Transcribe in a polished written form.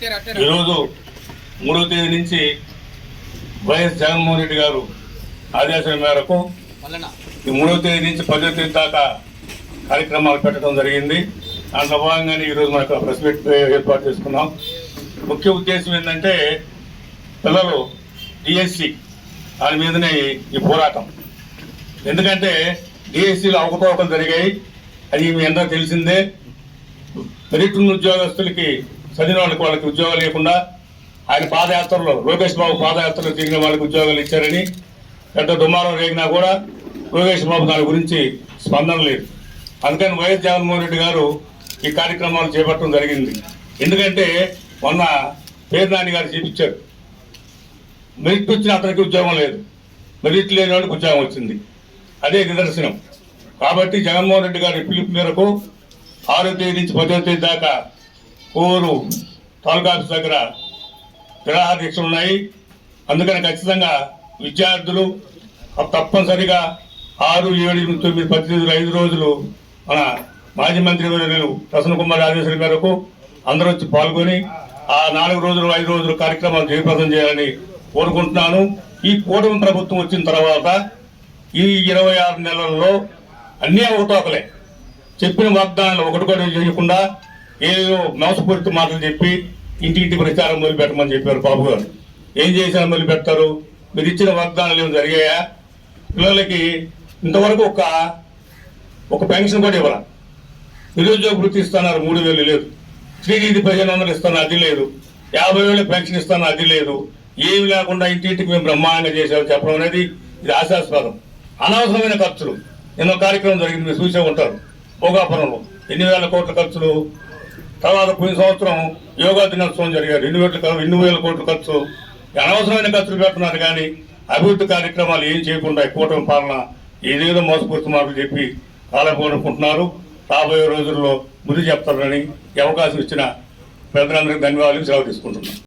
ఈరోజు 3వ తేదీ నుంచి వైఎస్ జగన్మోహన్ రెడ్డి గారు ఆదేశాల మేరకు ఈ 3వ తేదీ నుంచి 10వ తేదీ దాకా కార్యక్రమాలు పెట్టడం జరిగింది. దాంట్లో భాగంగానే ఈరోజు మనకు ప్రెస్ మీట్ ఏర్పాటు చేసుకున్నాం. ముఖ్య ఉద్దేశం ఏంటంటే పిల్లలు డిఎస్సి దాని మీదనే ఈ పోరాటం. ఎందుకంటే డిఎస్సిలో అవకతవకలు జరిగాయి, అది మీ అందరూ తెలిసిందే. మెరిట్ ఉన్న ఉద్యోగస్తులకి చదివిన వాళ్ళకి ఉద్యోగాలు లేకుండా ఆయన పాదయాత్రలో లోకేష్ బాబు పాదయాత్రలో తిరిగిన వాళ్ళకి ఉద్యోగాలు ఇచ్చారని పెద్ద దుమారం రేగినా కూడా లోకేష్ బాబు దాని గురించి స్పందన లేదు. అందుకని వైఎస్ జగన్మోహన్ రెడ్డి గారు ఈ కార్యక్రమాలు చేపట్టడం జరిగింది. ఎందుకంటే మొన్న పేర్నాని గారు చూపించారు, మెరిట్ వచ్చిన అతనికి ఉద్యోగం లేదు, మెరిట్ లేని వాడికి ఉద్యోగం వచ్చింది. అదే నిదర్శనం. కాబట్టి జగన్మోహన్ రెడ్డి గారి పిలుపు మేరకు 6వ తేదీ నుంచి 10వ తేదీ దాకా ఊరు తాలూకా ఆఫీస్ దగ్గర నిరాహార దీక్షలు ఉన్నాయి. అందుకని ఖచ్చితంగా విద్యార్థులు తప్పనిసరిగా 6, 7, 9, 10 రోజులు 5 రోజులు మన మాజీ మంత్రి వర్యులు ప్రసన్న కుమార్ ఆదేశాల మేరకు అందరూ వచ్చి పాల్గొని ఆ 4 రోజులు 5 రోజులు కార్యక్రమాలు జయప్రదం చేయాలని కోరుకుంటున్నాను. ఈ కూటమి ప్రభుత్వం వచ్చిన తర్వాత ఈ 26 నెలల్లో అన్నీ అవకతవకలే. చెప్పిన వాగ్దానాలు ఒకటి కూడా చేయకుండా ఏదో మోసపూరిత మాటలు చెప్పి ఇంటింటి ప్రచారం మొదలు పెట్టమని చెప్పారు బాబు గారు. ఏం చేసినా మొదలు పెడతారు? మీరు ఇచ్చిన వాగ్దానాలు ఏమి జరిగాయా? పిల్లలకి ఇంతవరకు ఒక పెన్షన్ కూడా ఇవ్వాల. నిరుద్యోగ వృత్తి ఇస్తున్నారు, 3,000 లేదు. శ్రీనిధి 1500 ఇస్తున్నారు, అది లేదు. 50,000 పెన్షన్ ఇస్తాను, అది లేదు. ఏమి లేకుండా ఇంటింటికి మేము బ్రహ్మాండంగా చేసాము చెప్పడం అనేది ఇది ఆశాస్పదం. అనవసరమైన ఖర్చులు. ఎన్నో కార్యక్రమం జరిగింది, మీరు చూసే ఉంటారు. భోగాపురంలో ఎన్ని వేల కోట్ల ఖర్చులు. తర్వాత పోయిన సంవత్సరం యోగా దినోత్సవం జరిగారు, 2,000 కోట్ల ఖర్చు. అనవసరమైన ఖర్చులు పెడుతున్నారు కానీ అభివృద్ధి కార్యక్రమాలు ఏం చేయకుండా కూటమి పాలన ఏదేదో మోసపూరిత మాటలు చెప్పి కాలపోనుకుంటున్నారు. రాబోయే రోజుల్లో బుద్ధి చెప్తారని అవకాశం ఇచ్చిన పెద్దలందరికీ ధన్యవాదాలు, సెలవు తీసుకుంటున్నాను.